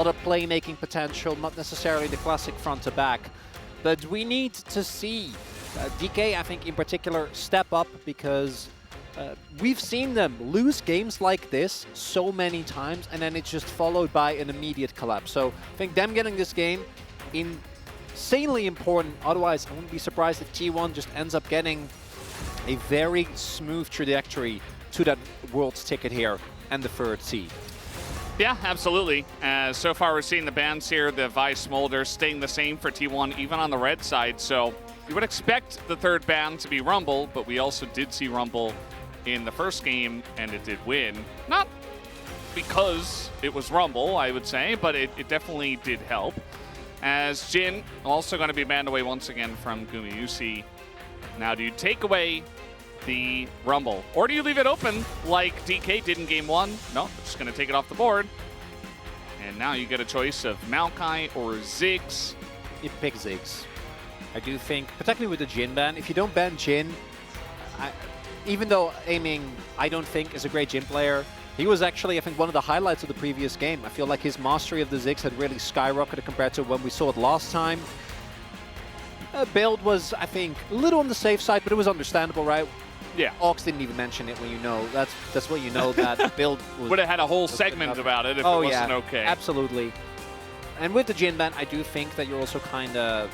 A lot of playmaking potential, not necessarily the classic front to back. But we need to see DK, I think in particular, step up because we've seen them lose games like this so many times and then it's just followed by an immediate collapse. So I think them getting this game insanely important. Otherwise, I wouldn't be surprised if T1 just ends up getting a very smooth trajectory to that Worlds ticket here and the third seed. Yeah, absolutely. So far we're seeing the bans here, the Vi Smolder staying the same for T1, even on the red side. So you would expect the third ban to be Rumble, but we also did see Rumble in the first game, and it did win. Not because it was Rumble, I would say, but it definitely did help. As Jin also going to be banned away once again from Gumayusi. Now, do you take away the Rumble, or do you leave it open like DK did in game 1? No, just going to take it off the board. And now you get a choice of Maokai or Ziggs. You pick Ziggs. I do think, particularly with the Jin ban, if you don't ban Jin, even though Aiming, I don't think, is a great Jin player, he was actually, I think, one of the highlights of the previous game. I feel like his mastery of the Ziggs had really skyrocketed compared to when we saw it last time. Build was, I think, a little on the safe side, but it was understandable, right? Yeah. Ox didn't even mention it when you know. That's what you know that build would have had a whole segment about it if it wasn't okay. Absolutely. And with the Jin ban, I do think that you're also kind of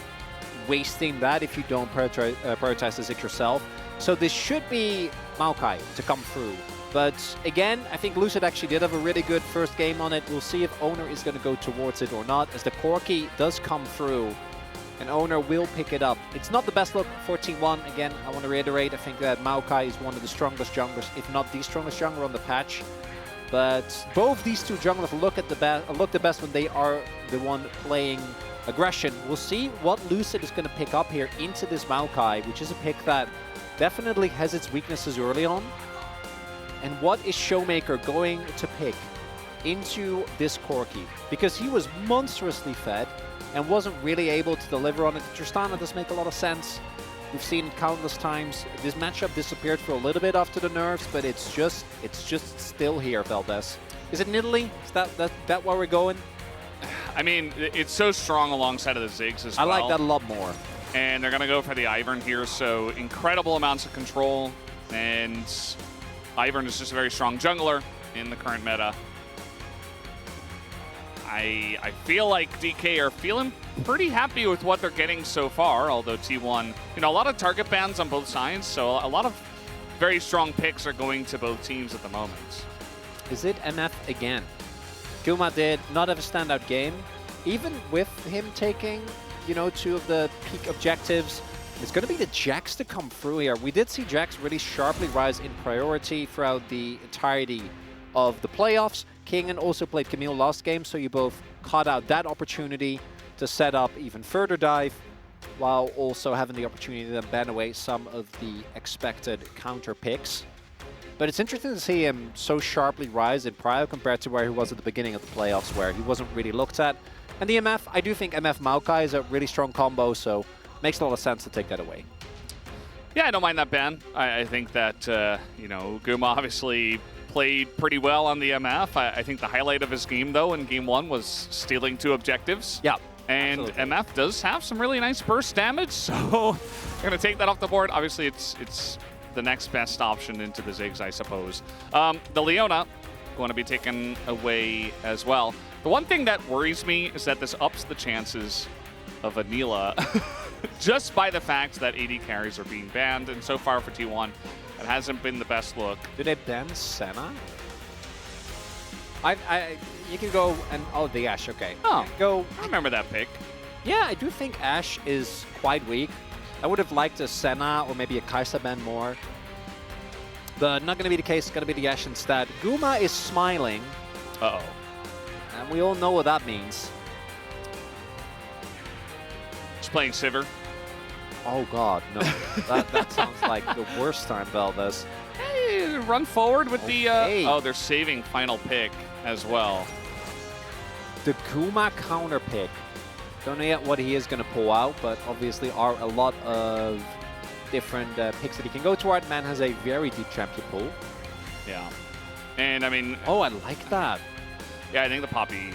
wasting that if you don't prioritize the Ziggs yourself. So this should be Maokai to come through. But again, I think Lucid actually did have a really good first game on it. We'll see if Owner is going to go towards it or not, as the Corki does come through. And Owner will pick it up. It's not the best look for T1. Again, I want to reiterate, I think that Maokai is one of the strongest junglers, if not the strongest jungler on the patch. But both these two junglers look the best when they are the one playing aggression. We'll see what Lucid is going to pick up here into this Maokai, which is a pick that definitely has its weaknesses early on. And what is Showmaker going to pick into this Corki? Because he was monstrously fed and wasn't really able to deliver on it. Tristana does make a lot of sense. We've seen it countless times. This matchup disappeared for a little bit after the nerfs, but it's just still here, Valdez. Is it Nidalee? Is that where we're going? I mean, it's so strong alongside of the Ziggs as well. I like that a lot more. And they're going to go for the Ivern here, so incredible amounts of control. And Ivern is just a very strong jungler in the current meta. I feel like DK are feeling pretty happy with what they're getting so far, although T1, you know, a lot of target bans on both sides, so a lot of very strong picks are going to both teams at the moment. Is it MF again? Guma did not have a standout game. Even with him taking, you know, 2 of the peak objectives, it's going to be the Jax to come through here. We did see Jax really sharply rise in priority throughout the entirety of the playoffs. Kingen also played Camille last game, so you both caught out that opportunity to set up even further dive, while also having the opportunity to then ban away some of the expected counter picks. But it's interesting to see him so sharply rise in prio compared to where he was at the beginning of the playoffs, where he wasn't really looked at. And the MF, I do think MF Maokai is a really strong combo, so makes a lot of sense to take that away. Yeah, I don't mind that ban. I think that, you know, Guma obviously played pretty well on the MF. I think the highlight of his game, though, in game 1 was stealing 2 objectives. Yeah. And absolutely. MF does have some really nice burst damage, so we're going to take that off the board. Obviously, it's the next best option into the Ziggs, I suppose. The Leona going to be taken away as well. The one thing that worries me is that this ups the chances of Anila just by the fact that AD carries are being banned, and so far for T1, it hasn't been the best look. Did they ban Senna? You can go and... Oh, the Ashe, okay. Oh, go. I remember that pick. Yeah, I do think Ashe is quite weak. I would have liked a Senna or maybe a Kai'Sa ban more. But not going to be the case. It's going to be the Ashe instead. Guma is smiling. Uh-oh. And we all know what that means. Just playing Sivir. Oh, God, no. that sounds like the worst time, Valdez. Hey, run forward with the... Oh, they're saving final pick as well. The Guma counter pick. Don't know yet what he is going to pull out, but obviously are a lot of different picks that he can go toward. Man has a very deep champion pool. Yeah. And, I mean... Oh, I like that. Yeah, I think the Poppy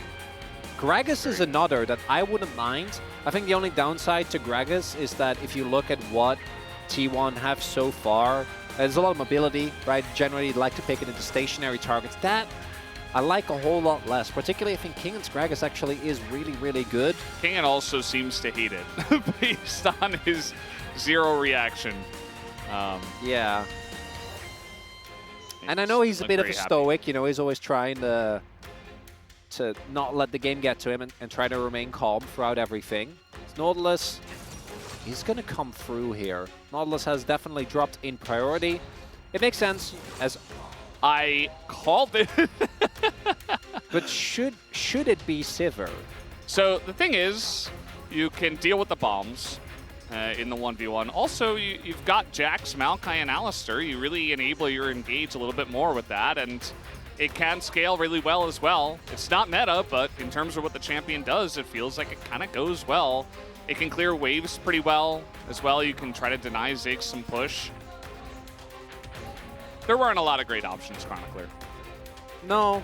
Gragas is another that I wouldn't mind. I think the only downside to Gragas is that if you look at what T1 have so far, there's a lot of mobility, right? Generally, like to pick it into stationary targets. That I like a whole lot less. Particularly, I think Kingan's Gragas actually is really, really good. Kingan also seems to hate it based on his zero reaction. Yeah. And I know he's a bit of a stoic, you know, he's always trying to not let the game get to him and try to remain calm throughout everything. Nautilus, he's going to come through here. Nautilus has definitely dropped in priority. It makes sense, as I called it. but should it be Sivir? So the thing is, you can deal with the bombs in the 1v1. Also, you've got Jax, Maokai, and Alistar. You really enable your engage a little bit more with that, and it can scale really well as well. It's not meta, but in terms of what the champion does, it feels like it kind of goes well. It can clear waves pretty well as well. You can try to deny Ziggs some push. There weren't a lot of great options, Chronicler. No,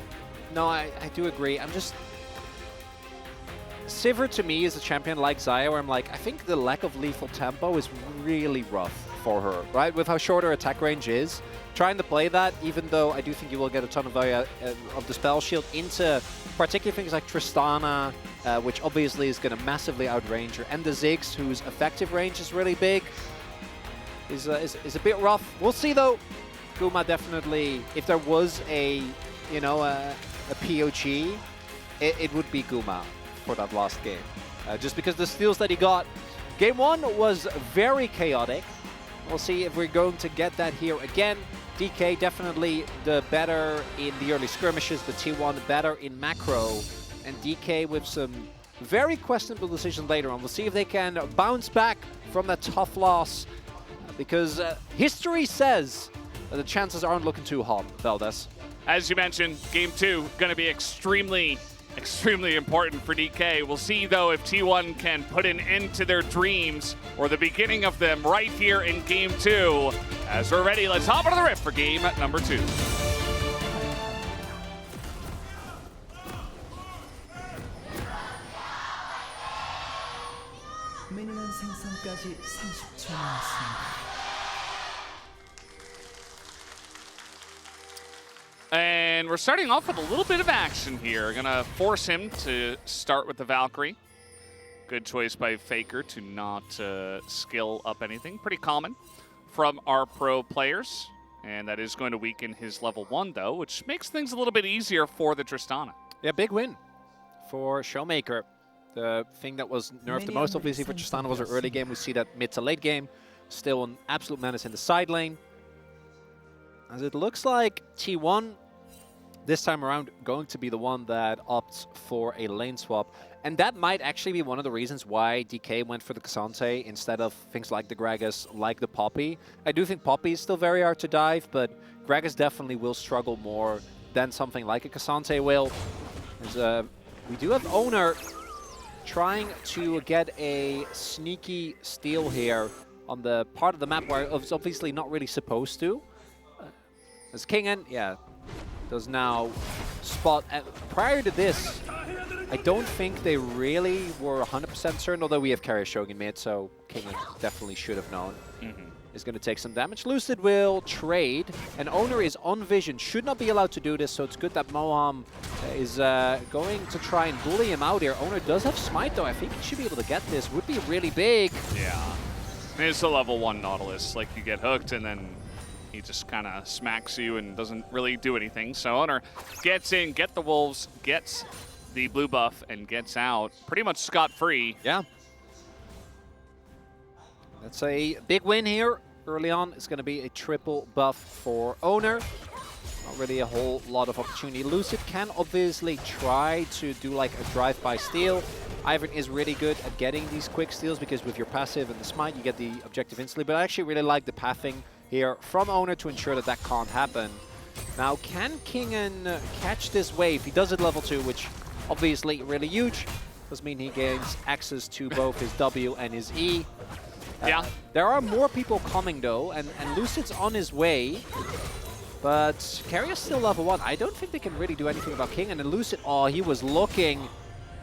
I do agree. I'm just... Sivir to me is a champion like Xayah, where I'm like, I think the lack of lethal tempo is really rough for her, right? With how short her attack range is. Trying to play that, even though I do think you will get a ton of value of the spell shield into particularly things like Tristana, which obviously is going to massively outrange her, and the Ziggs, whose effective range is really big, is a bit rough. We'll see though. Guma definitely, if there was a, you know, a POG, it would be Guma for that last game. Just because the steals that he got. Game 1 was very chaotic. We'll see if we're going to get that here again. DK definitely the better in the early skirmishes, the T1 better in macro, and DK with some very questionable decisions later on. We'll see if they can bounce back from that tough loss, because history says that the chances aren't looking too hot, Valdez. As you mentioned, Game 2 going to be extremely important for DK. We'll see, though, if T1 can put an end to their dreams or the beginning of them right here in Game 2. As we're ready, let's hop into the rift for game number 2. 미니언 생성까지 30초 남았습니다. And we're starting off with a little bit of action here. Gonna force him to start with the Valkyrie. Good choice by Faker to not skill up anything. Pretty common from our pro players. And that is going to weaken his level 1, though, which makes things a little bit easier for the Tristana. Yeah, big win for Showmaker. The thing that was nerfed the most, obviously, for Tristana was her early game. We see that mid to late game. Still an absolute menace in the side lane. As it looks like T1, this time around, going to be the one that opts for a lane swap. And that might actually be one of the reasons why DK went for the Cassante instead of things like the Gragas, like the Poppy. I do think Poppy is still very hard to dive, but Gragas definitely will struggle more than something like a Cassante will. We do have Owner trying to get a sneaky steal here on the part of the map where it's obviously not really supposed to. As Kingan, yeah, does now spot. Prior to this, I don't think they really were 100% certain, although we have Carrier Shogun mid, so Kingan definitely should have known. Is going to take some damage. Lucid will trade, and Owner is on vision. Should not be allowed to do this, so it's good that Moham is going to try and bully him out here. Owner does have Smite, though. I think he should be able to get this. Would be really big. Yeah. It's a level 1 Nautilus. Like, you get hooked, and then he just kind of smacks you and doesn't really do anything. So Owner gets in, get the Wolves, gets the blue buff, and gets out pretty much scot-free. Yeah. That's a big win here. Early on, it's going to be a triple buff for Owner. Not really a whole lot of opportunity. Lucid can obviously try to do like a drive-by steal. Ivern is really good at getting these quick steals because with your passive and the smite, you get the objective instantly. But I actually really like the pathing here from Owner to ensure that that can't happen. Now, can Kingan catch this wave? He does it level 2, which obviously really huge. Does mean he gains access to both his W and his E. Yeah. There are more people coming, though, and Lucid's on his way. But Carrier's still level 1. I don't think they can really do anything about Kingan. And Lucid, oh, he was looking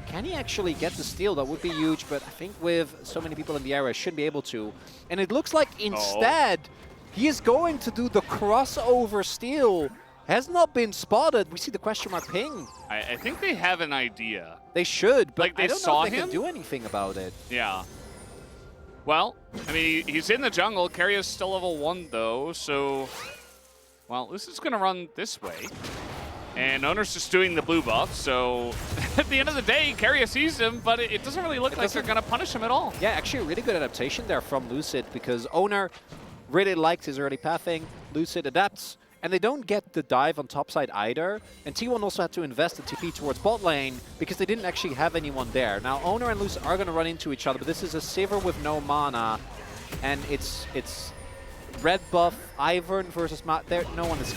Can he actually get the steal? That would be huge, but I think with so many people in the area, should be able to. And it looks like instead, he is going to do the crossover steal. Has not been spotted. We see the question mark ping. I think they have an idea. They should, but Like, they I don't saw know if they him? can do anything about it. Yeah. Well, I mean, he's in the jungle. Carry is still level 1, though, so... Well, this is going to run this way. And Owner's just doing the blue buff, so at the end of the day, Carrier sees him, but it doesn't really look like they're going to punish him at all. Yeah, actually a really good adaptation there from Lucid, because Owner really liked his early pathing. Lucid adapts, and they don't get the dive on top side either. And T1 also had to invest the TP towards bot lane because they didn't actually have anyone there. Now, Owner and Lucid are going to run into each other, but this is a Sivir with no mana, and it's red buff Ivern versus Matt. There, no one is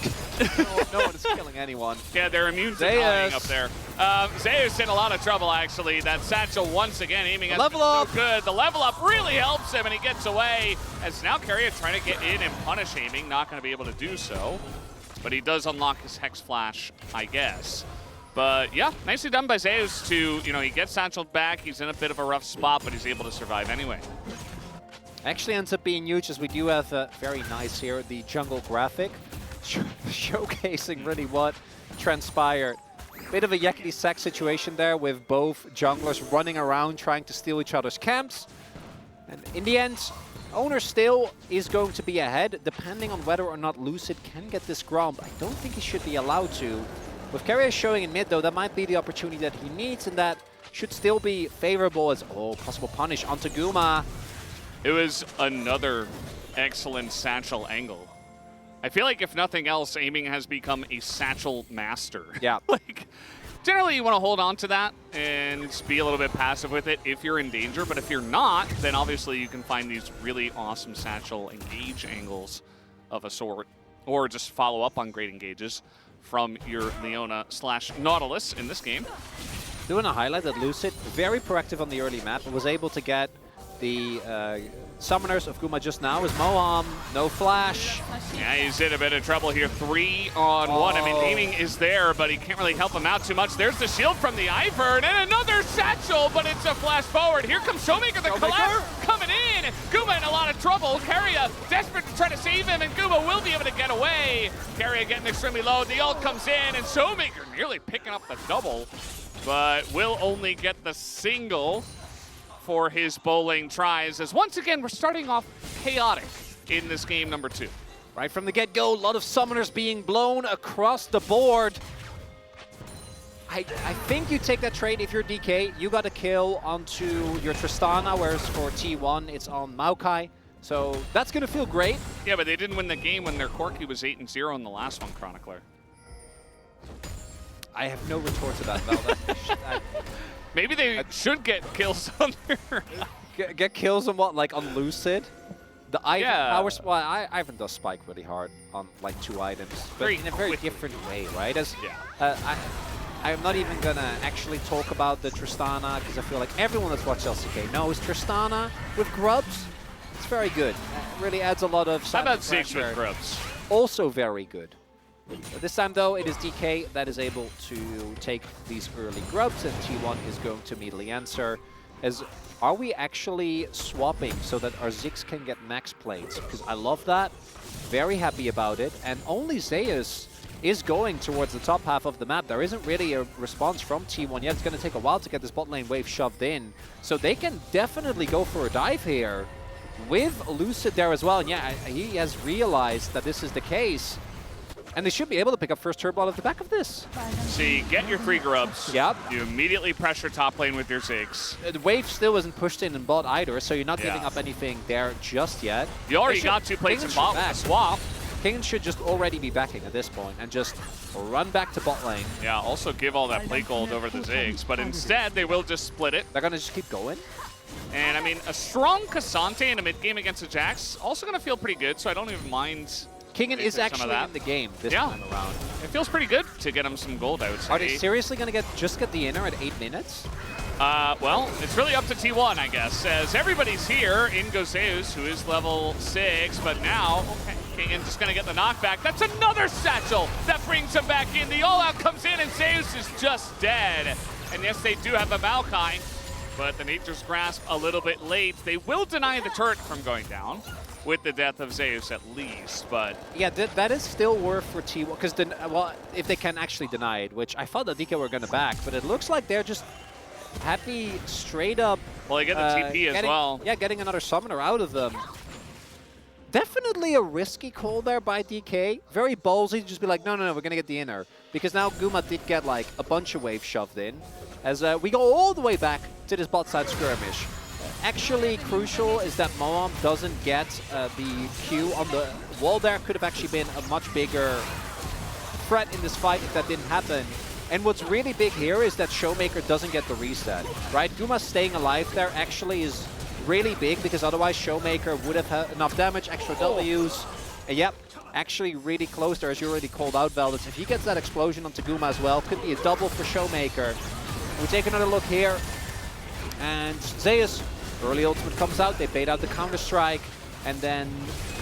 no one is killing anyone. Yeah, they're immune to dying up there. Zeus in a lot of trouble, actually. That satchel once again aiming at level up. Good. The level up really helps him, and he gets away. As now Carrier trying to get in and punish aiming, not going to be able to do so. But he does unlock his Hex Flash, I guess. But yeah, nicely done by Zeus to, you know, he gets satcheled back. He's in a bit of a rough spot, but he's able to survive anyway. Actually ends up being huge, as we do have very nice here, the jungle graphic, showcasing really what transpired. Bit of a yakety sack situation there with both junglers running around trying to steal each other's camps. And in the end, Owner still is going to be ahead, depending on whether or not Lucid can get this Gromp. I don't think he should be allowed to. With Carrier showing in mid, though, that might be the opportunity that he needs, and that should still be favorable as, possible punish onto Guma. It was another excellent satchel angle. I feel like if nothing else, aiming has become a satchel master. Yeah. Like, generally you want to hold on to that and be a little bit passive with it if you're in danger, but if you're not, then obviously you can find these really awesome satchel engage angles of a sort, or just follow up on great engages from your Leona/Nautilus in this game. Do want to highlight that Lucid, very proactive on the early map, and was able to get the summoners of Guma just now is Moham, no flash. Yeah, he's in a bit of trouble here. 3-on-1. I mean, aiming is there, but he can't really help him out too much. There's the shield from the Ivern, and another satchel, but it's a flash forward. Here comes Showmaker, the collapse coming in. Guma in a lot of trouble. Carrier desperate to try to save him, and Guma will be able to get away. Carrier getting extremely low. The ult comes in, and Showmaker nearly picking up the double, but will only get the single for his bowling tries, as once again we're starting off chaotic in this game number 2. Right from the get-go, a lot of summoners being blown across the board. I think you take that trade if you're DK. You got a kill onto your Tristana, whereas for T1 it's on Maokai. So that's going to feel great. Yeah, but they didn't win the game when their Corki was 8-0 in the last one, Chronicler. I have no retort to that, Val. Maybe they should get kills on there. Get kills on what, like on Lucid? The Ivern Yeah. Ivern does spike really hard on like 2 items, but Very in a very quickly. different way, right? As Yeah. I'm not even gonna actually talk about the Tristana because I feel like everyone that's watched LCK knows Tristana with grubs. It's very good. Really adds a lot of. How about silent Ziggs with pressure. grubs? Also very good. This time, though, it is DK that is able to take these early grubs, and T1 is going to immediately answer. As are we actually swapping so that our Ziggs can get max plates? Because I love that. Very happy about it. And only Zeus is going towards the top half of the map. There isn't really a response from T1 yet. It's going to take a while to get this bot lane wave shoved in. So they can definitely go for a dive here with Lucid there as well. And yeah, he has realized that this is the case. And they should be able to pick up first turbo out of the back of this. So you get your 3 grubs. Yep. You immediately pressure top lane with your Ziggs. The wave still isn't pushed in bot either, so you're not Yeah. giving up anything there just yet. You already They got should- 2 plates in Kingen bot should with a swap. Kingen should just already be backing at this point and just run back to bot lane. Yeah, also give all that plate gold over the Ziggs, but instead they will just split it. They're going to just keep going. And I mean, a strong Cassante in a mid game against the Jax, also going to feel pretty good, so I don't even mind. Kingen is some of actually that. in the game this Yeah. time around. It feels pretty good to get him some gold, I would say. Are they seriously going to just get the inner at 8 minutes? Well, it's really up to T1, I guess, as everybody's here. In goes Zeus, who is level 6, but now Kingen just going to get the knockback. That's another satchel that brings him back in. The all-out comes in, and Zeus is just dead. And yes, they do have a Maokai, but the Nature's Grasp a little bit late. They will deny the turret from going down with the death of Zeus at least, but... Yeah, that is still worth for T1, because, well, if they can actually deny it, which I thought that DK were going to back, but it looks like they're just happy straight up... Well, they get the TP as well. Yeah, getting another summoner out of them. Definitely a risky call there by DK. Very ballsy to just be like, no, we're going to get the inner. Because now Guma did get like a bunch of waves shoved in. As we go all the way back to this bot side skirmish. Actually crucial is that Moham doesn't get the Q on the wall there. Could have actually been a much bigger threat in this fight if that didn't happen. And what's really big here is that Showmaker doesn't get the reset, right? Guma staying alive there actually is really big because otherwise Showmaker would have had enough damage, extra Ws. And yep, actually really close there as you already called out, Veldis. If he gets that explosion onto Guma as well, could be a double for Showmaker. We take another look here. And Zeus, early ultimate comes out, they bait out the counter-strike. And then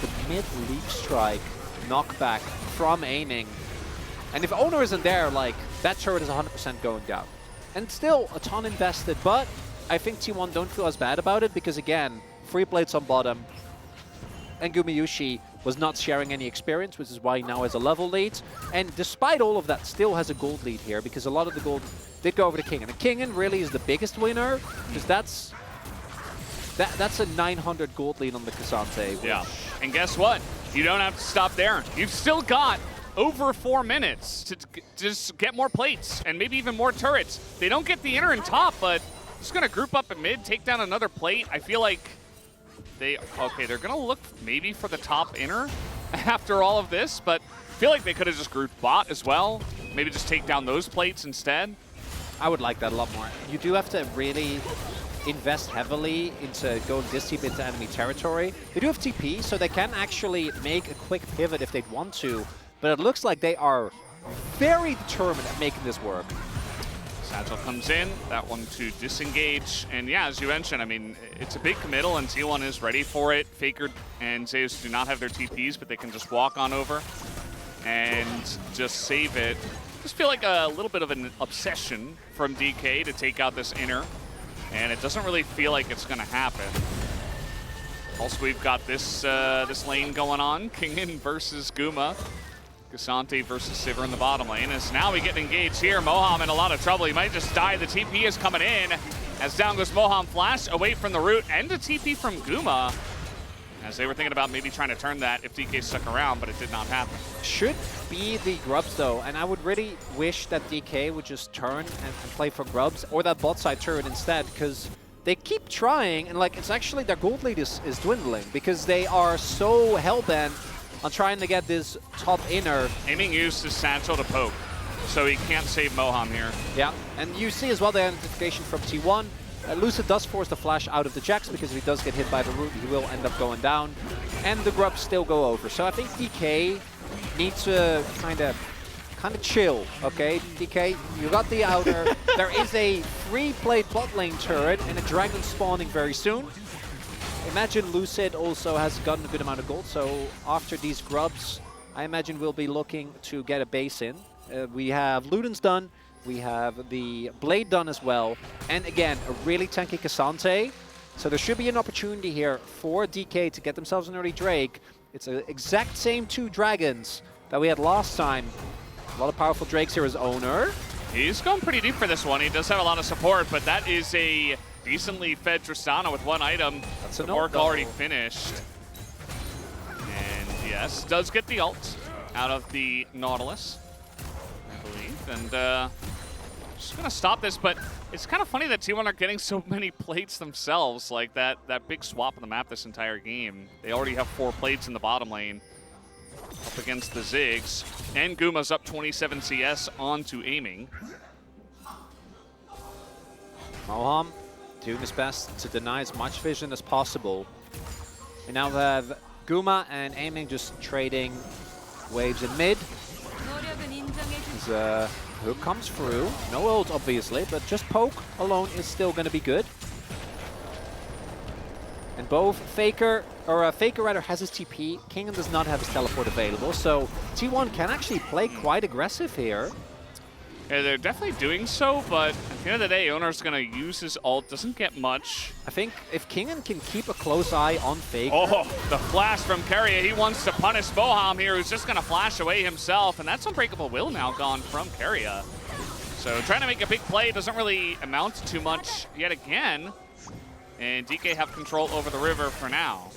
the mid-leap strike knockback from aiming. And if Owner isn't there, like, that turret is 100% going down. And still a ton invested, but I think T1 don't feel as bad about it because, again, 3 plates on bottom. And Gumayushi was not sharing any experience, which is why he now has a level lead. And despite all of that, still has a gold lead here because a lot of the gold did go over to Kingen. And Kingen really is the biggest winner because that's a 900 gold lead on the Cassante. Yeah, and guess what? You don't have to stop there. You've still got over 4 minutes to just get more plates and maybe even more turrets. They don't get the inner and top, but just gonna group up at mid, take down another plate. I feel like they're gonna look maybe for the top inner after all of this, but I feel like they could have just grouped bot as well. Maybe just take down those plates instead. I would like that a lot more. You do have to really invest heavily into going this deep into enemy territory. They do have TP, so they can actually make a quick pivot if they'd want to, but it looks like they are very determined at making this work. Satchel comes in, that one to disengage, and yeah, as you mentioned, I mean, it's a big committal and T1 is ready for it. Faker and Zeus do not have their TPs, but they can just walk on over and just save it. Just feel like a little bit of an obsession from DK to take out this inner, and it doesn't really feel like it's gonna happen. Also, we've got this this lane going on, Kingen versus Guma. Cassante versus Sivir in the bottom lane. As now we get engaged here. Moham in a lot of trouble. He might just die. The TP is coming in. As down goes Moham. Flash away from the root. And a TP from Guma. As they were thinking about maybe trying to turn that if DK stuck around, but it did not happen. Should be the Grubs though, and I would really wish that DK would just turn and play for Grubs or that bot side turret instead, because they keep trying and like it's actually their gold lead is dwindling because they are so hell-bent on trying to get this top inner. Aiming used his satchel to poke, so he can't save Moham here. Yeah, and you see as well the identification from T1. Lucid does force the flash out of the Jax because if he does get hit by the root, he will end up going down. And the Grubs still go over. So I think DK needs to kind of chill, okay? DK, you got the outer. There is a 3-plate bot lane turret and a dragon spawning very soon. Imagine Lucid also has gotten a good amount of gold, so after these Grubs, I imagine we'll be looking to get a base in. We have Luden's done, we have the Blade done as well, and again, a really tanky Cassante. So there should be an opportunity here for DK to get themselves an early Drake. It's the exact same 2 dragons that we had last time. A lot of powerful Drakes here as Owner. He's going pretty deep for this one. He does have a lot of support, but that is a decently fed Tristana with 1 item. That's the an work ult already finished. And yes, does get the ult out of the Nautilus, I believe. And just going to stop this, but it's kind of funny that T1 are getting so many plates themselves. Like that big swap of the map this entire game. They already have 4 plates in the bottom lane up against the Ziggs. And Guma's up 27 CS onto aiming. Moham doing his best to deny as much vision as possible. We now have Guma and aiming just trading waves in mid. As hook comes through. No ult, obviously, but just poke alone is still going to be good. And both Faker rather has his TP. Kingen does not have his teleport available, so T1 can actually play quite aggressive here. Yeah, they're definitely doing so, but at the end of the day, Owner's going to use his ult. Doesn't get much. I think if Kingen can keep a close eye on Faker. Oh, the flash from Keria. He wants to punish Boham here, who's just going to flash away himself. And that's Unbreakable Will now gone from Keria. So trying to make a big play doesn't really amount to too much yet again. And DK have control over the river for now.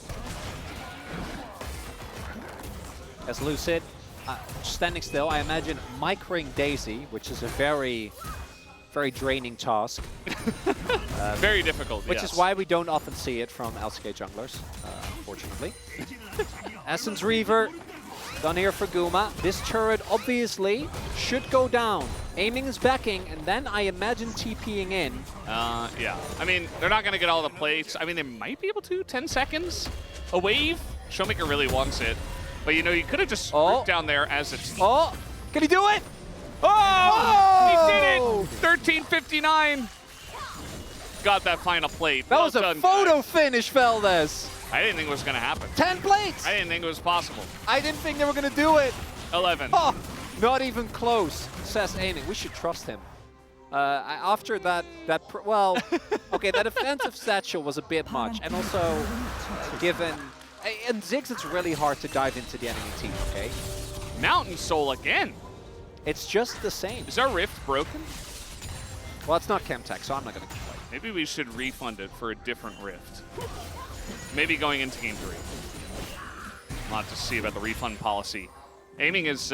As Lucid standing still, I imagine microing Daisy, which is a very, very draining task. Very difficult, Which yes. is why we don't often see it from LCK junglers, unfortunately. Essence Reaver, done here for Guma. This turret obviously should go down. Aiming is backing, and then I imagine TPing in. Yeah. I mean, they're not going to get all the plates. I mean, they might be able to. 10 seconds. A wave. Showmaker really wants it. But, you know, you could have just grouped down there as a team. Oh, can he do it? Oh! He did it! 13:59. Got that final plate. That Well was a done, photo guys. finish, Valdez. I didn't think it was going to happen. 10 plates. I didn't think it was possible. I didn't think they were going to do it. 11. Oh, not even close, says Aiming. We should trust him. After that well, okay, that offensive satchel was a bit much. And also, given... In Ziggs, it's really hard to dive into the enemy team, okay? Mountain Soul again. It's just the same. Is our rift broken? Well, it's not Chemtech, so I'm not going to complain. Maybe we should refund it for a different rift. Maybe going into game 3. A lot to see about the refund policy. Aiming is,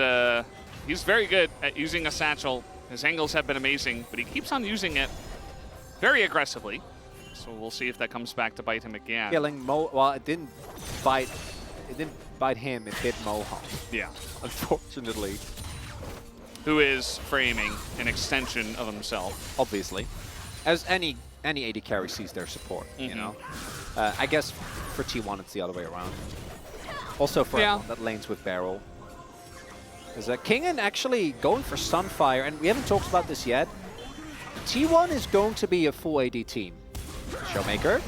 he's very good at using a satchel. His angles have been amazing, but he keeps on using it very aggressively. So we'll see if that comes back to bite him again. Killing Mo, well, it didn't bite him, it bit Mohawk, Yeah. unfortunately. Who is framing an extension of himself. Obviously. As any AD carry sees their support, you know? I guess for T1 it's the other way around. Also for everyone that lanes with Barrel. Is Kingen actually going for Sunfire, and we haven't talked about this yet. T1 is going to be a full AD team. Showmaker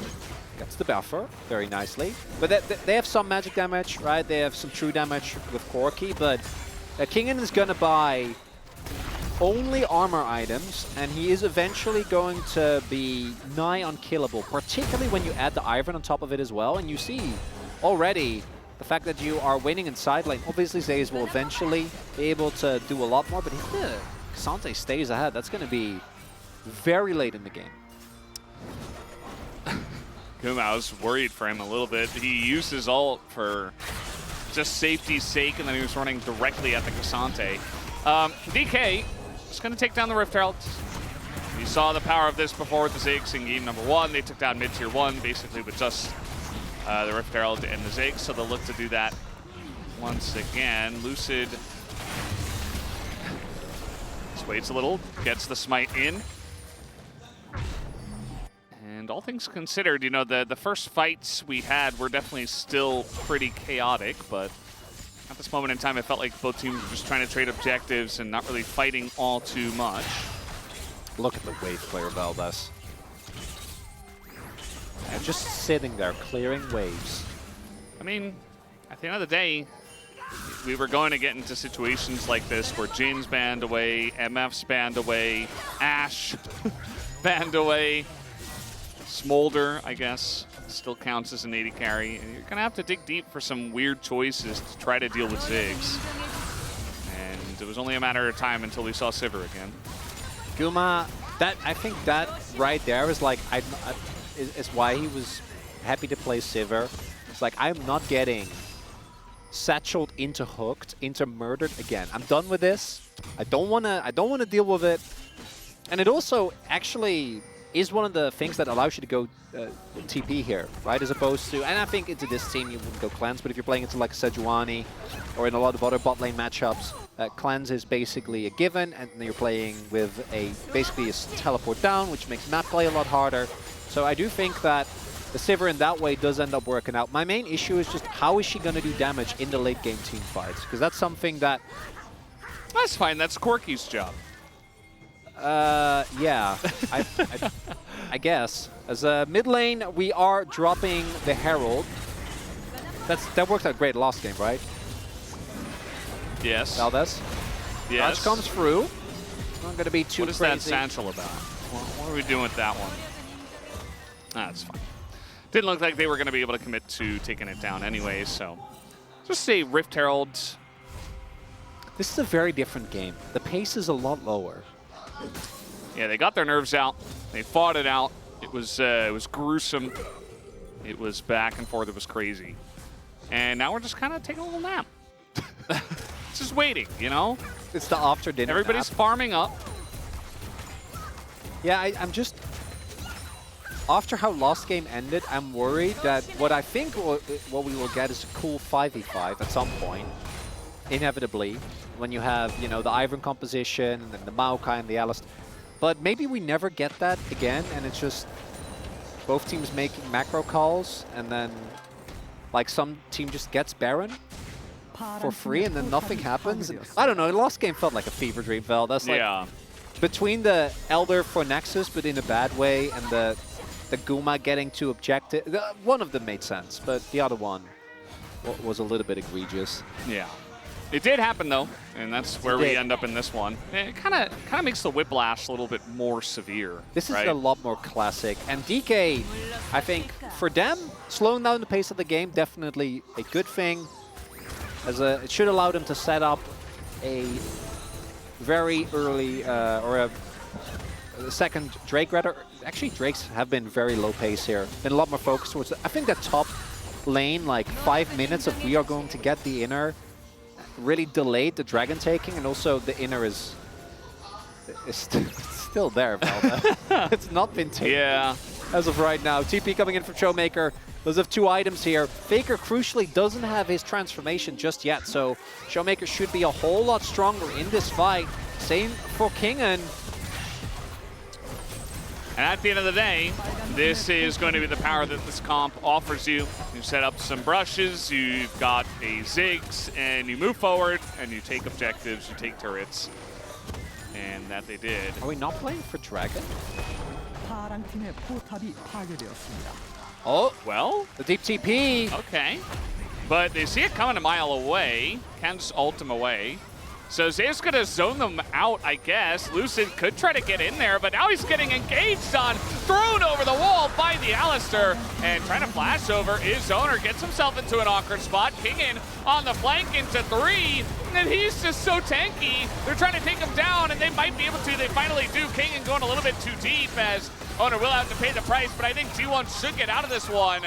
gets the buffer very nicely. But they have some magic damage, right? They have some true damage with Corki, but Kingen is going to buy only armor items, and he is eventually going to be nigh unkillable, particularly when you add the Ivern on top of it as well. And you see already the fact that you are winning in side lane. Obviously, Zays will eventually be able to do a lot more, but if the Xante stays ahead, that's going to be very late in the game. Guma, I was worried for him a little bit. He used his ult for just safety's sake, and then he was running directly at the Xante. DK is going to take down the Rift Herald. You saw the power of this before with the Ziggs in game number 1. They took down mid-tier 1, basically with just the Rift Herald and the Ziggs, so they'll look to do that once again. Lucid just waits a little, gets the smite in. And all things considered, you know, the first fights we had were definitely still pretty chaotic, but at this moment in time, it felt like both teams were just trying to trade objectives and not really fighting all too much. Look at the wave player, Valdez. And just sitting there, clearing waves. I mean, at the end of the day, we were going to get into situations like this where Jin's banned away, MF's banned away, Ashe banned away. Smolder, I guess, still counts as an AD carry. And you're going to have to dig deep for some weird choices to try to deal with Ziggs. And it was only a matter of time until we saw Sivir again. Guma, I think that right there is like, is why he was happy to play Sivir. It's like, I'm not getting satcheled into hooked, into murdered again. I'm done with this. I don't wanna deal with it. And it also actually is one of the things that allows you to go TP here, right? As opposed to, and I think into this team you wouldn't go cleanse, but if you're playing into like Sejuani or in a lot of other bot lane matchups, cleanse is basically a given, and you're playing with basically a teleport down, which makes map play a lot harder. So I do think that the Sivir in that way does end up working out. My main issue is just how is she going to do damage in the late game team fights? Because that's something that... That's fine, that's Corki's job. Yeah, I guess. As a mid lane, we are dropping the Herald. That worked out great last game, right? Yes. Valdez? Yes. Launch comes through. Not going to be too What crazy. is that satchel about? What are we doing with that one? That's fine. Didn't look like they were going to be able to commit to taking it down anyway, so just say Rift Herald. This is a very different game. The pace is a lot lower. Yeah, they got their nerves out. They fought it out. It was gruesome. It was back and forth. It was crazy. And now we're just kind of taking a little nap. Just waiting, you know? It's the after dinner Everybody's nap. farming up. Yeah, I'm just... After how last game ended, I'm worried that what I think what we will get is a cool 5v5 at some point, inevitably, when you have, you know, the Ivern composition and the Maokai and the Alistair. But maybe we never get that again, and it's just both teams making macro calls, and then like some team just gets Baron for free, and then nothing happens. I don't know, the last game felt like a fever dream, Vel. That's like, Yeah. between the Elder for Nexus, but in a bad way, and the Guma getting to objective, one of them made sense, but the other one was a little bit egregious. Yeah. It did happen, though, and that's where we end up in this one. It kind of makes the whiplash a little bit more severe. This is right? a lot more classic. And DK, I think, for them, slowing down the pace of the game, definitely a good thing. It should allow them to set up a very early, or a second Drake rather. Actually, Drakes have been very low pace here. Been a lot more focused towards I think that top lane, like 5 minutes of we are going to get the inner, really delayed the dragon taking, and also the inner is still there, Velda. It's not been taken. Yeah. As of right now. TP coming in from Showmaker. Those have 2 items here. Faker, crucially, doesn't have his transformation just yet, so Showmaker should be a whole lot stronger in this fight. Same for Kingen. And at the end of the day, this is going to be the power that this comp offers you. You set up some brushes, you've got a Ziggs, and you move forward, and you take objectives, you take turrets. And that they did. Are we not playing for Dragon? 파랑 팀의 포탑이 파괴되었습니다. Oh, well, The deep TP. okay. But they see it coming a mile away. Ken's ult him away. So Zay's gonna zone them out, I guess. Lucid could try to get in there, but now he's getting engaged on, thrown over the wall by the Alistair, and trying to flash over. His owner gets himself into an awkward spot. Kingen on the flank into 3, and he's just so tanky. They're trying to take him down, and they might be able to. They finally do. Kingen going a little bit too deep, as owner will have to pay the price, but I think T1 should get out of this one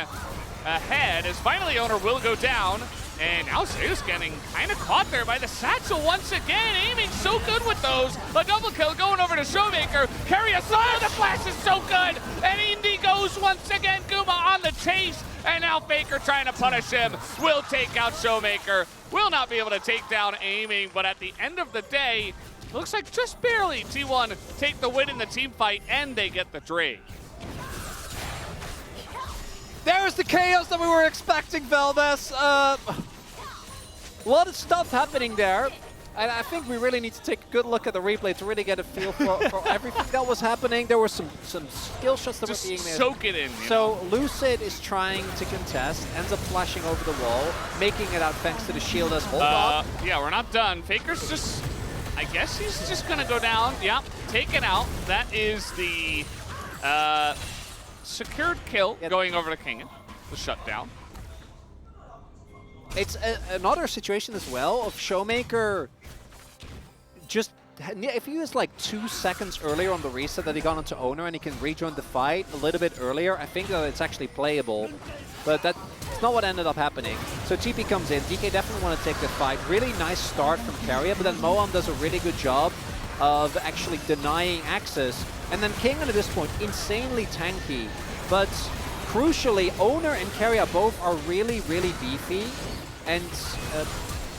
ahead, as finally owner will go down. And now Zeus getting kind of caught there by the satchel once again, aiming so good with those. A double kill going over to Showmaker. Carry a fire, the flash is so good. And Indy goes once again, Guma on the chase. And now Faker trying to punish him. Will take out Showmaker. Will not be able to take down aiming, but at the end of the day, looks like just barely T1 take the win in the team fight, and they get the Drake. There's the chaos that we were expecting, Veldes. A lot of stuff happening there. And I think we really need to take a good look at the replay to really get a feel for everything that was happening. There were some skill shots that Just were being made. soak it in. So Lucid is trying to contest, ends up flashing over the wall, making it out thanks to the shield as hold up. Yeah, we're not done. Faker's just, I guess he's just gonna go down. Yeah, taken out. That is the secured kill going over to Kingen. The shutdown. It's another situation as well of Showmaker just, if he was like 2 seconds earlier on the reset that he got onto owner and he can rejoin the fight a little bit earlier, I think that it's actually playable. But that's not what ended up happening. So TP comes in, DK definitely want to take the fight. Really nice start from Carrier, but then Moam does a really good job of actually denying access. And then Kingen at this point, insanely tanky. But crucially, owner and Carrier both are really, really beefy. And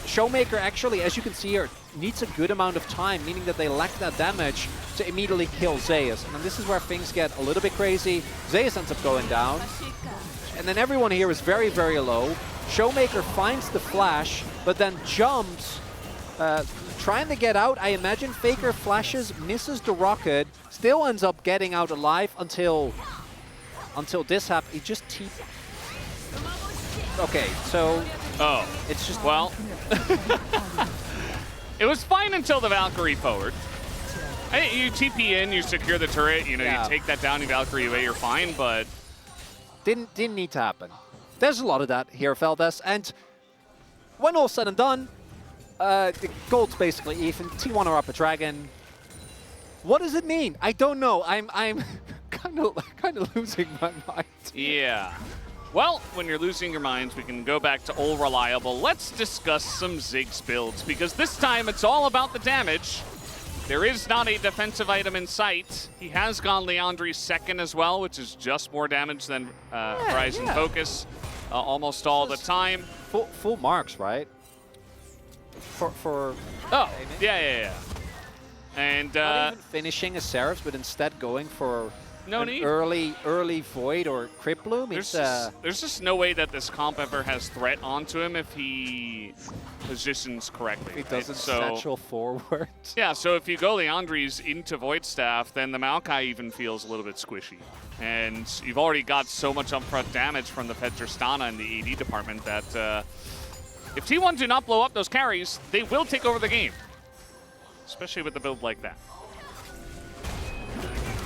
Showmaker actually, as you can see here, needs a good amount of time, meaning that they lack that damage to immediately kill Zeus. And this is where things get a little bit crazy. Zeus ends up going down. And then everyone here is very, very low. Showmaker finds the flash, but then jumps, trying to get out. I imagine Faker flashes, misses the rocket, still ends up getting out alive until this happens. He just Okay, so... Oh. It's just... Well... It was fine until the Valkyrie forward. You TP in, you secure the turret, you know, Yeah. you take that down, you Valkyrie away, you're fine, but Didn't need to happen. There's a lot of that here, Valdez, and when all said and done, the gold's basically even. T1 are up a dragon. What does it mean? I don't know. I'm kind of losing my mind. yeah. Well, when you're losing your minds, we can go back to old reliable. Let's discuss some Ziggs builds, because this time it's all about the damage. There is not a defensive item in sight. He has gone Leandri's second as well, which is just more damage than Horizon Focus almost all the time. Full marks, right? For Oh, yeah. And not even finishing a Seraphs, but instead going for no an need. early Void or Crypt Bloom. There's just no way that this comp ever has threat onto him if he positions correctly. He right? doesn't satchel forward. Yeah, so if you go Leandri's into Void Staff, then the Maokai even feels a little bit squishy. And you've already got so much upfront damage from the Petrostana in the AD department that if T1 do not blow up those carries, they will take over the game. Especially with a build like that.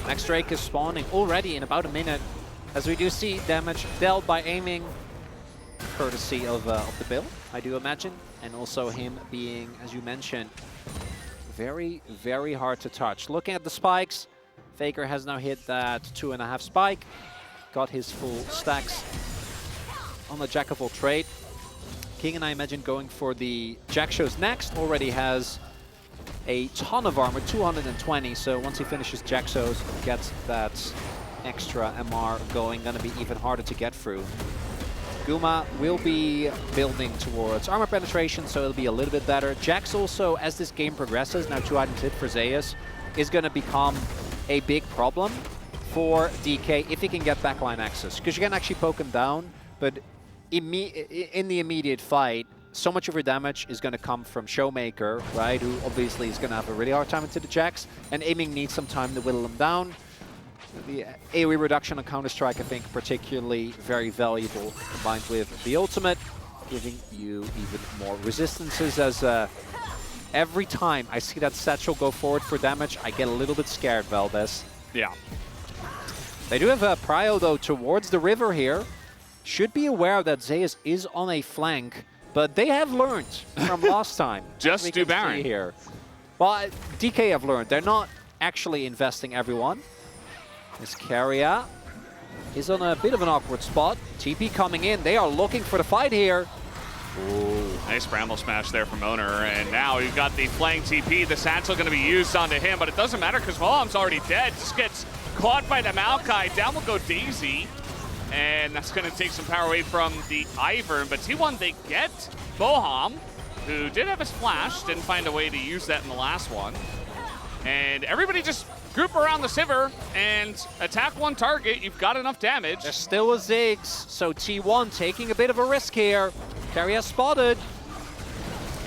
Next Drake is spawning already in about a minute, as we do see damage dealt by aiming, courtesy of the build, I do imagine, and also him being, as you mentioned, very, very hard to touch. Looking at the spikes, Faker has now hit that 2.5 spike, got his full stacks on the Jack of all trade. King and I imagine going for the Jack shows next, already has a ton of armor, 220, so once he finishes Jaxos, gets that extra MR going, gonna be even harder to get through. Guma will be building towards armor penetration, so it'll be a little bit better. Jax also, as this game progresses, now 2 items hit for Zeus, is gonna become a big problem for DK if he can get backline access, because you can actually poke him down, but in the immediate fight, so much of your damage is going to come from Showmaker, right, who obviously is going to have a really hard time into the Jax, and aiming needs some time to whittle him down. The AoE reduction on Counter-Strike, I think, particularly very valuable, combined with the ultimate, giving you even more resistances, as every time I see that Satchel go forward for damage, I get a little bit scared, Valdez. Yeah. They do have a prio, though, towards the river here. Should be aware that Zeus is on a flank, but they have learned from last time. Just do Baron here. Well, DK have learned. They're not actually investing everyone. This Carrier is on a bit of an awkward spot. TP coming in. They are looking for the fight here. Ooh, nice Bramble Smash there from Owner, and now you've got the flank TP. The Satchel going to be used onto him, but it doesn't matter because Voham's already dead. Just gets caught by the Maokai. Down will go Daisy. And that's going to take some power away from the Ivern. But T1, they get Boham, who did have a splash, didn't find a way to use that in the last one. And everybody just group around the Sivir and attack one target. You've got enough damage. There's still a Ziggs, so T1 taking a bit of a risk here. Carrier spotted.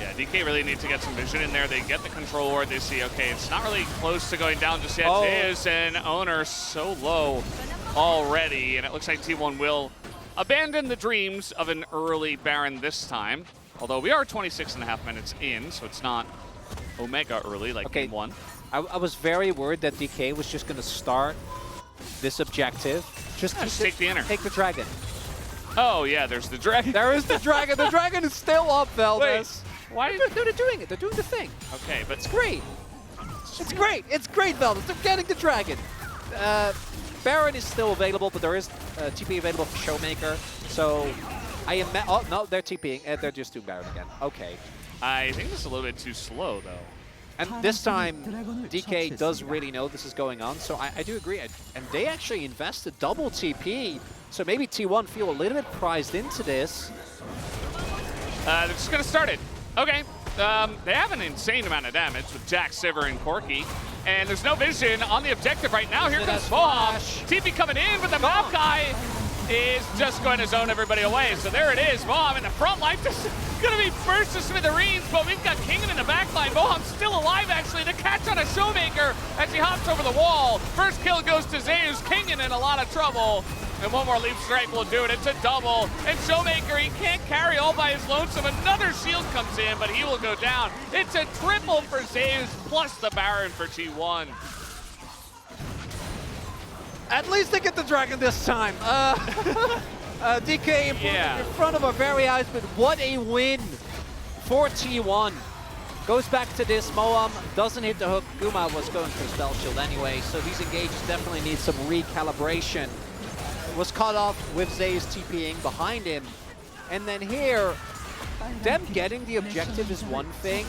Yeah, DK really needs to get some vision in there. They get the control ward. They see, okay, it's not really close to going down just yet. Oh. Zeus and Owner so low already, and it looks like T1 will abandon the dreams of an early Baron this time. Although we are 26.5 minutes in, so it's not Omega early like game one. I was very worried that DK was just going to start this objective. Just take the inner. Take the dragon. Oh, yeah, there's the dragon. There is the dragon. The dragon is still up, Valdez. Wait, why? They're doing it. They're doing the thing. Okay, but it's great. It's great. It's great, Valdez. They're getting the dragon. Baron is still available, but there is TP available for Showmaker. So I am. Oh no, they're TPing. They're just doing Baron again. Okay. I think this is a little bit too slow, though. And this time, DK does really know this is going on, so I do agree. And they actually invested double TP, so maybe T1 feel a little bit prized into this. They're just going to start it. Okay. They have an insane amount of damage with Jack, Sivir, and Corki. And there's no vision on the objective right now. Here comes Boham. TP coming in, but the Maokai is just going to zone everybody away. So there it is. Boham in the front line. Just going to be burst to smithereens, but we've got Kingen in the back line. Boham's still alive, actually, to catch on a Showmaker as he hops over the wall. First kill goes to Zeus. Kingen in a lot of trouble. And one more leap strike will do it. It's a double. And Showmaker, he can't carry all by his lonesome. Another shield comes in, but he will go down. It's a triple for Zeus, plus the Baron for T1. At least they get the dragon this time. DK in front of our very eyes, but what a win for T1. Goes back to this, Moam doesn't hit the hook. Guma was going for a spell shield anyway, so these engages definitely need some recalibration. Was cut off with Zeus TPing behind him. And then here, them getting the objective is one thing,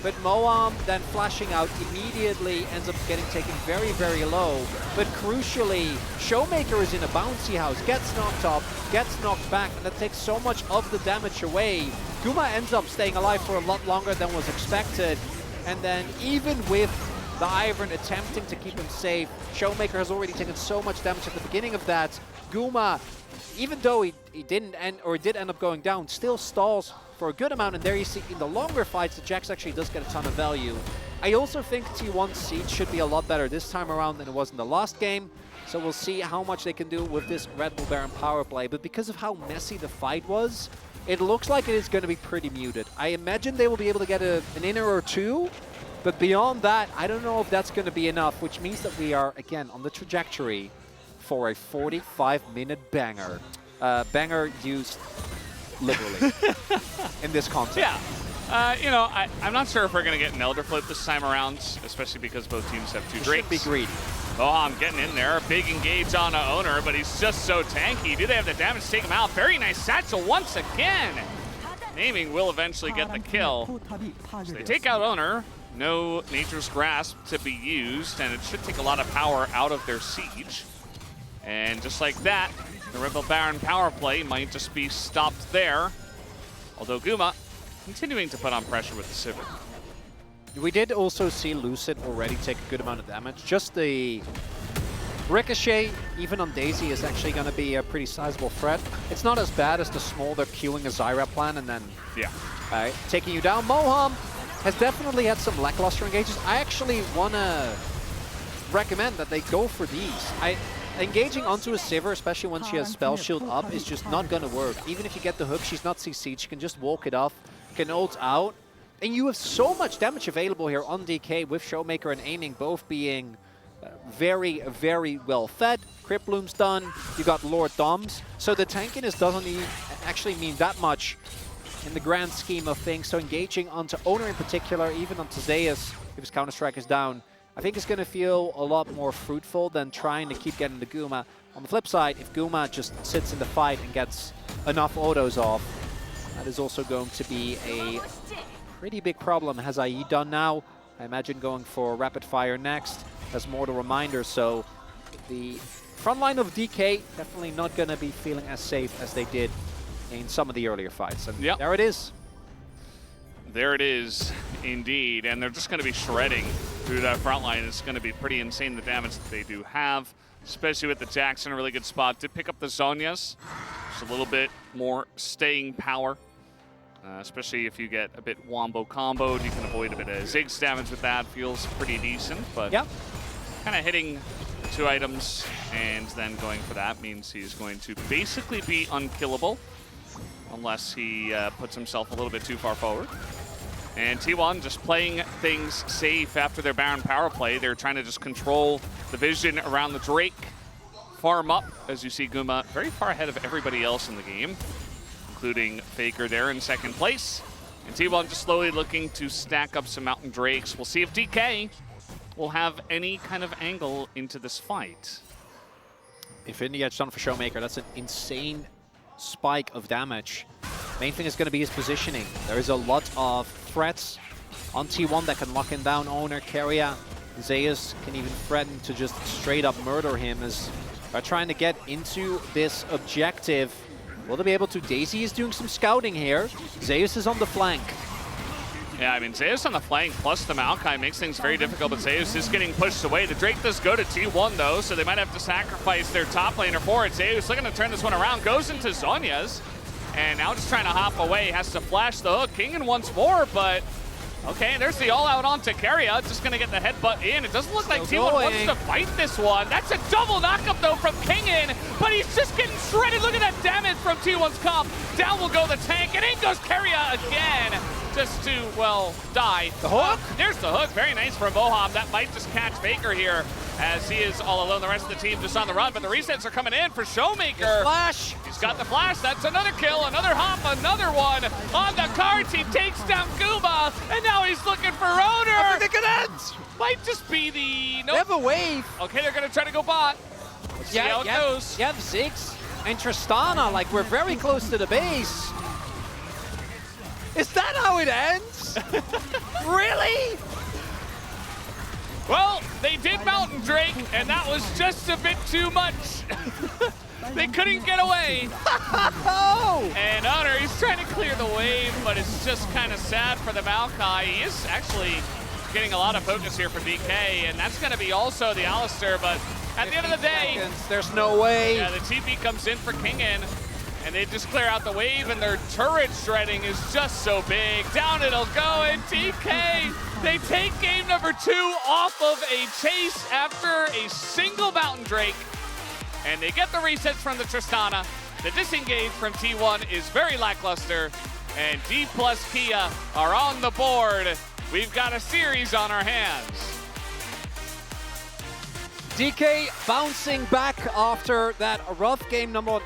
but Moam then flashing out immediately ends up getting taken very, very low. But crucially, Showmaker is in a bouncy house, gets knocked up, gets knocked back, and that takes so much of the damage away. Guma ends up staying alive for a lot longer than was expected. And then even with the Ivern attempting to keep him safe, Showmaker has already taken so much damage at the beginning of that. Guma, even though he did end up going down, still stalls for a good amount, and there you see in the longer fights, the Jax actually does get a ton of value. I also think T1's Siege should be a lot better this time around than it was in the last game, so we'll see how much they can do with this Red Bull Baron power play, but because of how messy the fight was, it looks like it is going to be pretty muted. I imagine they will be able to get an inner or two, but beyond that, I don't know if that's going to be enough, which means that we are, again, on the trajectory for a 45-minute banger. Banger used literally in this context. Yeah. You know, I'm not sure if we're going to get an Elder Flip this time around, especially because both teams have two Drakes. Should be greedy. Oh, I'm getting in there. Big engage on a Owner, but he's just so tanky. Do they have the damage to take him out? Very nice satchel once again. Naming will eventually get the kill. So they take out Owner. No Nature's Grasp to be used, and it should take a lot of power out of their siege. And just like that, the Rebel Baron power play might just be stopped there. Although Guma continuing to put on pressure with the Sivir. We did also see Lucid already take a good amount of damage. Just the Ricochet, even on Daisy, is actually going to be a pretty sizable threat. It's not as bad as the Smolder queuing a Zyra plan and then taking you down. Moham has definitely had some lackluster engages. I actually want to recommend that they go for these. Engaging onto a Sivir, especially when she has Spell Shield up, is just not going to work. Even if you get the hook, she's not CC'd. She can just walk it off, can ult out. And you have so much damage available here on DK with Showmaker and Aiming both being very, very well fed. Crypt Bloom's done. You got Lord Doms. So the tankiness doesn't actually mean that much in the grand scheme of things. So engaging onto Owner in particular, even onto Zeus, if his Counter-Strike is down, I think it's going to feel a lot more fruitful than trying to keep getting the Guma. On the flip side, if Guma just sits in the fight and gets enough autos off, that is also going to be a pretty big problem. Has IE done now? I imagine going for Rapid Fire next. Has more the reminder, so the front line of DK definitely not going to be feeling as safe as they did in some of the earlier fights. And there it is. There it is, indeed. And they're just going to be shredding through that front line. It's going to be pretty insane, the damage that they do have, especially with the Jackson, a really good spot. Did pick up the Zhonya's. Just a little bit more staying power, especially if you get a bit wombo comboed. You can avoid a bit of Ziggs damage with that. Feels pretty decent, but kind of hitting 2 items and then going for that means he's going to basically be unkillable unless he puts himself a little bit too far forward. And T1 just playing things safe after their Baron power play. They're trying to just control the vision around the Drake. Farm up, as you see Guma very far ahead of everybody else in the game, including Faker there in 2nd place. And T1 just slowly looking to stack up some Mountain Drakes. We'll see if DK will have any kind of angle into this fight. Infinity Edge done for Showmaker. That's an insane spike of damage. Main thing is going to be his positioning. There is a lot of threats on T1 that can lock him down. Owner, Keria, Zeus can even threaten to just straight up murder him as they're trying to get into this objective. Will they be able to? Daisy is doing some scouting here. Zeus is on the flank. Yeah, I mean, Zeus on the flank plus the Maokai makes things very difficult, but Zeus is getting pushed away. The Drake does go to T1, though, so they might have to sacrifice their top laner for it. Zeus looking to turn this one around, goes into Zhonya's, and now just trying to hop away, has to flash the hook. Kingen once more, but Okay, there's the all-out on Takaria. Just going to get the headbutt in. It doesn't look like Still T1 wants going. to fight this one. That's a double knockup, though, from Kingin, but he's just getting shredded. Look at that damage from T1's comp. Down will go the tank, and in goes Keria again, just to, well, die. The hook? There's the hook. Very nice from Moham. That might just catch Faker here, as he is all alone. The rest of the team just on the run, but the resets are coming in for Showmaker. Flash. He's got the flash. That's another kill, another hop, another one on the cards. He takes down Guma, and now he's looking for I Owner. think they can end. Might just be the... They have a wave. Okay, they're going to try to go bot. Let's see how it goes. You have Ziggs and Tristana, like we're very close to the base. Is that how it ends? Really? Well, they did Mountain Drake, and that was just a bit too much. They couldn't get away. Oh! And Honor, he's trying to clear the wave, but it's just kind of sad for the Maokai. He is actually getting a lot of focus here from DK, and that's going to be also the Alistair, but at the end of the day, There's no way. yeah, the TP comes in for Kingin, and they just clear out the wave, and their turret shredding is just so big. Down it'll go, and TK, they take game number 2 off of a chase after a single Mountain Drake, and they get the resets from the Tristana. The disengage from T1 is very lackluster, and D plus Kia are on the board. We've got a series on our hands. DK bouncing back after that rough game number one.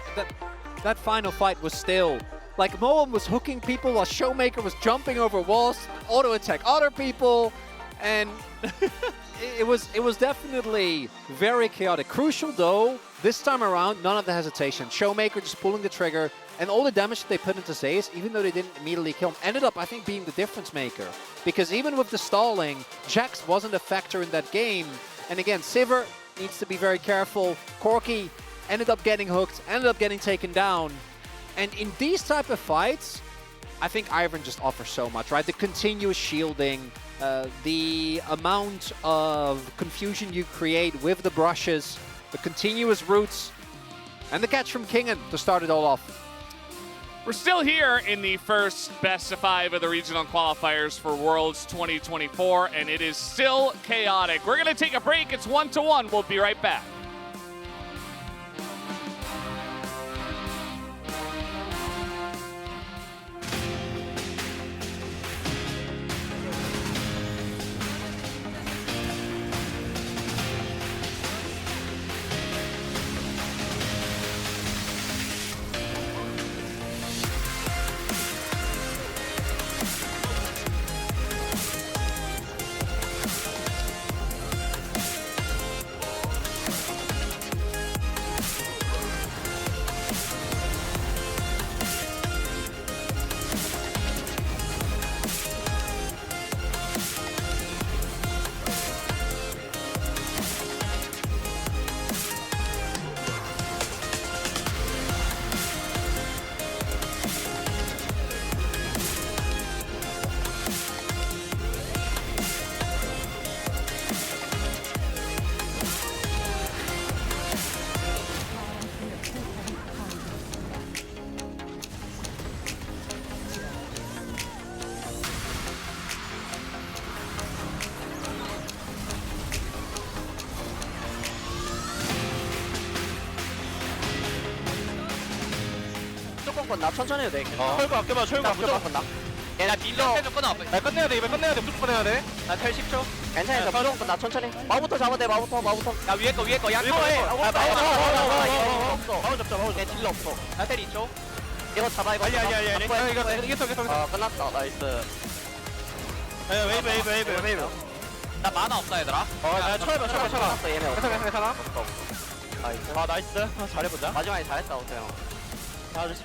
That final fight was still, like Moam was hooking people while Showmaker was jumping over walls, auto attack other people, and it was definitely very chaotic. Crucial though, this time around, none of the hesitation. Showmaker just pulling the trigger, and all the damage that they put into Zaze, even though they didn't immediately kill him, ended up, I think, being the difference maker. Because even with the stalling, Jax wasn't a factor in that game. And again, Sivir needs to be very careful. Corki ended up getting hooked, ended up getting taken down. And in these type of fights, I think Ivern just offers so much, right? The continuous shielding, the amount of confusion you create with the brushes, the continuous roots, and the catch from Kingin to start it all off. We're still here in the first best of 5 of the regional qualifiers for Worlds 2024, and it is still chaotic. We're going to take a break. It's 1-1. We'll be right back. 건나 천천히 해도 돼. 철거 아껴봐, 철거 무조건 아껴봐. 건나. 얘나 밀려 패면 끊어. 나 끝내야 돼, 이번 끝내야 돼, 무조건 해야 돼. 나텔 10초. 괜찮아, 저 무조건 건나 천천히. 마부터 잡아야 돼, 마부터. 야 위에 거 야 이거 커 해. 해. 없어. 바로 잡자, 바로 내 잡자. 딜러 없어. 나텔 2초. 이거 잡아, 이거. 아니, 잡아. 이거 이겼어. 끝났다, 나이스. 웨이브. 나 만화 없다 얘들아. 나 철거. 끝났어, 얘네 없어. 괜찮아. 나이스. 나이스. 잘해보자. 마지막에 잘했다, 오태영. 나이스.